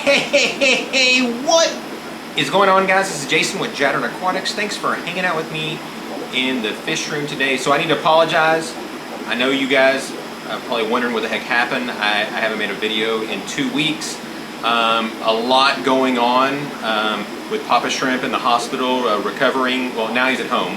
Hey, what is going on, guys? This is Jason with Jadren Aquatics. Thanks for hanging out with me in the fish room today. So I need to apologize. I know you guys are probably wondering what the heck happened. I haven't made a video in 2 weeks. A lot going on with Papa Shrimp in the hospital, recovering. Well, now he's at home.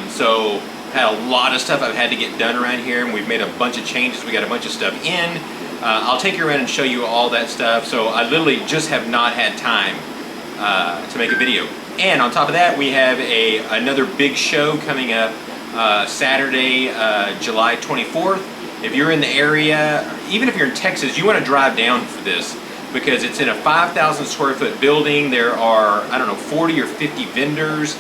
So had a lot of stuff I've had to get done around here, and we've made a bunch of changes. We got a bunch of stuff in. I'll take you around and show you all that stuff. So I literally just have not had time to make a video. And on top of that, we have another big show coming up Saturday, July 24th. If you're in the area, even if you're in Texas, you want to drive down for this because it's in a 5,000 square foot building. There are, I don't know, 40 or 50 vendors.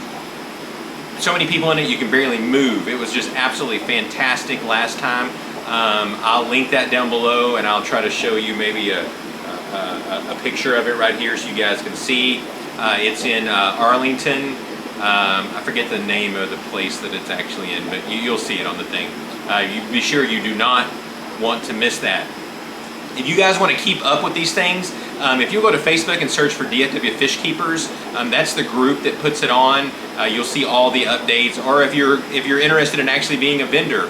So many people in it, you can barely move. It was just absolutely fantastic last time. I'll link that down below, and I'll try to show you maybe a picture of it right here so you guys can see. It's in Arlington. I forget the name of the place that it's actually in, but you'll see it on the thing. You be sure you do not want to miss that. If you guys want to keep up with these things, if you go to Facebook and search for DFW Fish Keepers, that's the group that puts it on. You'll see all the updates. Or if you're interested in actually being a vendor,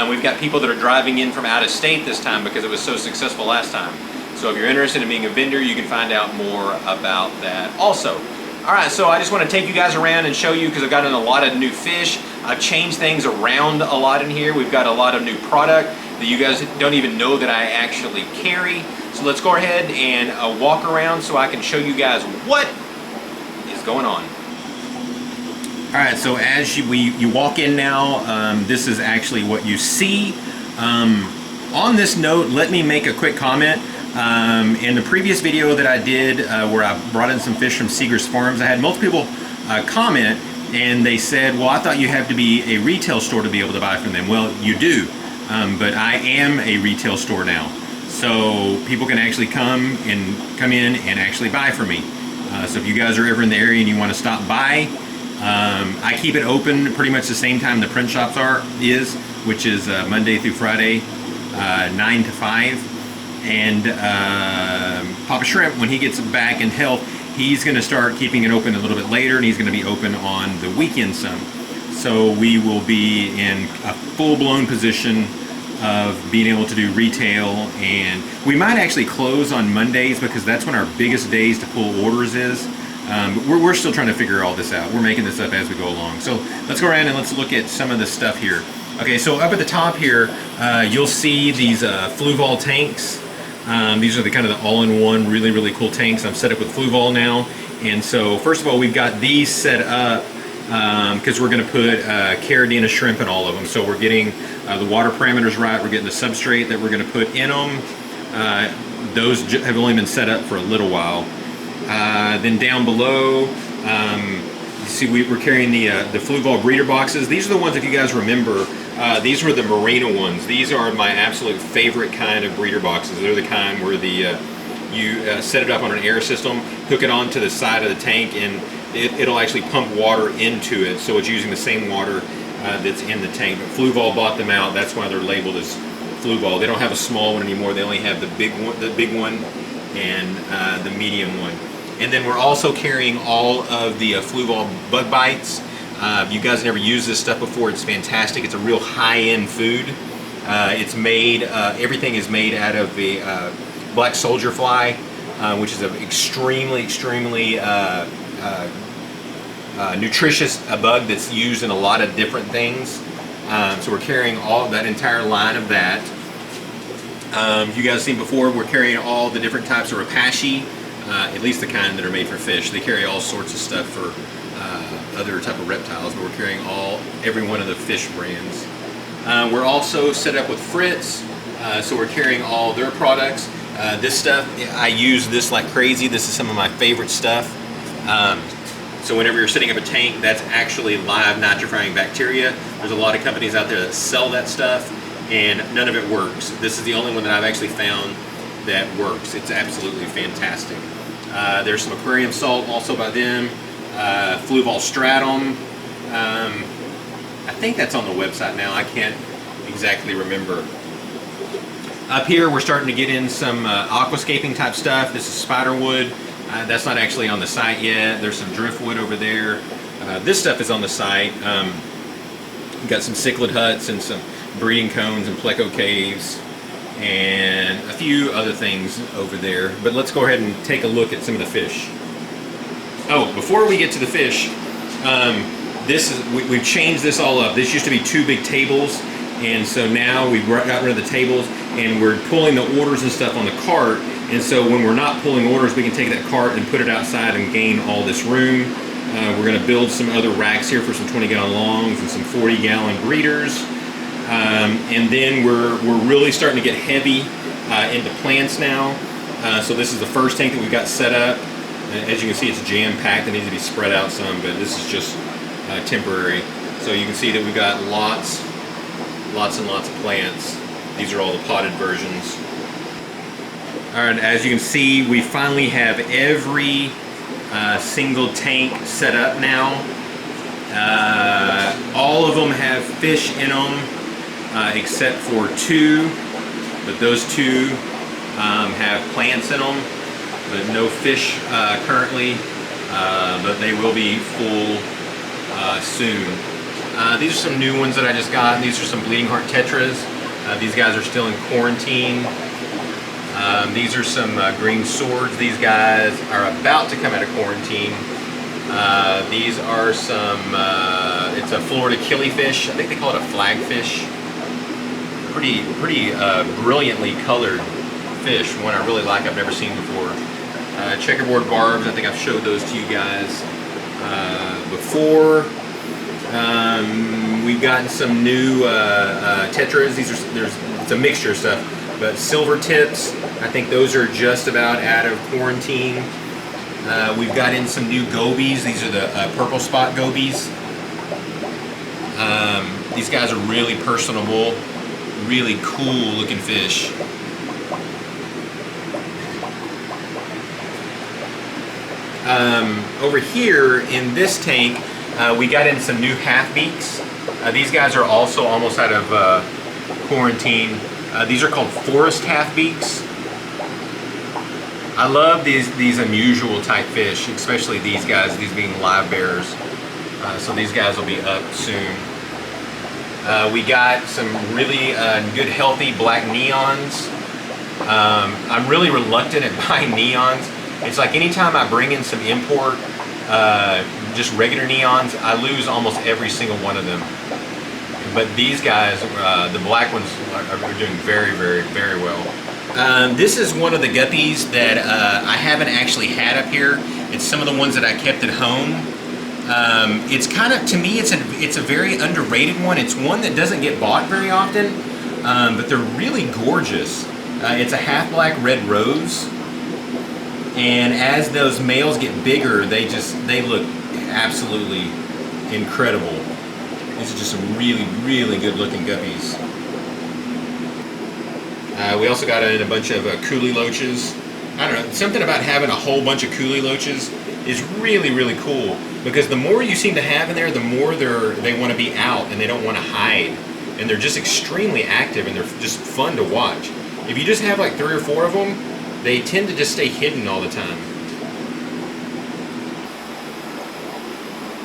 we've got people that are driving in from out of state this time because it was so successful last time. So if you're interested in being a vendor, you can find out more about that also. All right, so I just want to take you guys around and show you because I've gotten a lot of new fish. I've changed things around a lot in here. We've got a lot of new product that you guys don't even know that I actually carry. So let's go ahead and walk around so I can show you guys what is going on. All right, so as you walk in now, this is actually what you see. On this note, let me make a quick comment. In the previous video that I did where I brought in some fish from Seeger's Farms, I had multiple people comment, and they said, well, I thought you had to be a retail store to be able to buy from them. Well, you do, but I am a retail store now. So people can actually come in and actually buy from me. So if you guys are ever in the area and you want to stop by, I keep it open pretty much the same time the print shops is, which is Monday through Friday, 9 to 5. And Papa Shrimp, when he gets back in health, he's going to start keeping it open a little bit later, and he's going to be open on the weekend some. So we will be in a full-blown position of being able to do retail, and we might actually close on Mondays because that's when our biggest days to pull orders is. But we're still trying to figure all this out. We're making this up as we go along. So let's go around and let's look at some of the stuff here. Okay, so up at the top here, you'll see these Fluval tanks. These are the kind of the all-in-one, really, really cool tanks. I'm set up with Fluval now. And so first of all, we've got these set up because we're going to put Caridina shrimp in all of them. So we're getting the water parameters right. We're getting the substrate that we're going to put in them. Those have only been set up for a little while. Then down below, you see we're carrying the Fluval breeder boxes. These are the ones, if you guys remember, these were the Marina ones. These are my absolute favorite kind of breeder boxes. They're the kind where you set it up on an air system, hook it onto the side of the tank, and it'll actually pump water into it. So it's using the same water that's in the tank. But Fluval bought them out. That's why they're labeled as Fluval. They don't have a small one anymore. They only have the big one and the medium one. And then we're also carrying all of the Fluval bug bites. You guys never used this stuff before. It's fantastic. It's a real high-end food. It's made, everything is made out of the black soldier fly, which is an extremely nutritious bug that's used in a lot of different things. So we're carrying all that entire line of that. You guys seen before, we're carrying all the different types of Rapashi, at least the kind that are made for fish. They carry all sorts of stuff for other type of reptiles, but we're carrying every one of the fish brands. We're also set up with Fritz, so we're carrying all their products. This stuff, I use this like crazy. This is some of my favorite stuff. So whenever you're setting up a tank, that's actually live nitrifying bacteria. There's a lot of companies out there that sell that stuff, and none of it works. This is the only one that I've actually found that works. It's absolutely fantastic. There's some aquarium salt also by them. Fluval stratum. I think that's on the website now. I can't exactly remember. Up here we're starting to get in some aquascaping type stuff. This is spiderwood. That's not actually on the site yet. There's some driftwood over there. This stuff is on the site. We've got some cichlid huts and some breeding cones and pleco caves and a few other things over there. But let's go ahead and take a look at some of the fish. Oh, before we get to the fish, we've changed this all up. This used to be 2 big tables, and so now we've got rid of the tables and we're pulling the orders and stuff on the cart. And so when we're not pulling orders, we can take that cart and put it outside and gain all this room. We're going to build some other racks here for some 20-gallon longs and some 40-gallon breeders. And then we're really starting to get heavy into plants now. So this is the first tank that we've got set up. As you can see, it's jam-packed. It needs to be spread out some, but this is just temporary. So you can see that we've got lots and lots of plants. These are all the potted versions. All right, as you can see, we finally have every single tank set up now. All of them have fish in them, except for 2, but those 2 have plants in them, but no fish currently, but they will be full soon. These are some new ones that I just got. These are some bleeding heart tetras. These guys are still in quarantine. These are some green swords. These guys are about to come out of quarantine. These are some, it's a Florida killifish. I think they call it a flagfish. Pretty brilliantly colored fish. One I really like, I've never seen before. Checkerboard barbs, I think I've showed those to you guys before. We've gotten some new tetras. It's a mixture of stuff. But silver tips, I think those are just about out of quarantine. We've got in some new gobies. These are the purple spot gobies. These guys are really personable, really cool looking fish. Over here in this tank, we got in some new half beaks. These guys are also almost out of quarantine. These are called forest half beaks. I love these unusual type fish, especially these guys, these being live bears. So these guys will be up soon. We got some really good healthy black neons. I'm really reluctant at buying neons. It's like anytime I bring in some import, just regular neons, I lose almost every single one of them. But these guys, the black ones, are doing very, very, very well. This is one of the guppies that I haven't actually had up here. It's some of the ones that I kept at home. It's kind of, to me, it's a very underrated one. It's one that doesn't get bought very often, but they're really gorgeous. It's a half black red rose, and as those males get bigger, they look absolutely incredible. These are just some really, really good looking guppies. We also got in a bunch of Coolie Loaches. I don't know, something about having a whole bunch of Coolie Loaches is really, really cool, because the more you seem to have in there, the more they want to be out and they don't want to hide. And they're just extremely active and they're just fun to watch. If you just have like 3 or 4 of them, they tend to just stay hidden all the time.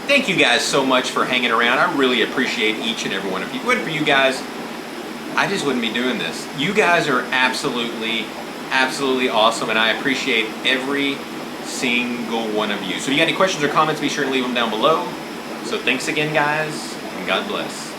Thank you guys so much for hanging around. I really appreciate each and every one of you. If it wasn't for you guys, I just wouldn't be doing this. You guys are absolutely, absolutely awesome, and I appreciate every single one of you. So if you got any questions or comments, be sure to leave them down below. So thanks again, guys, and God bless.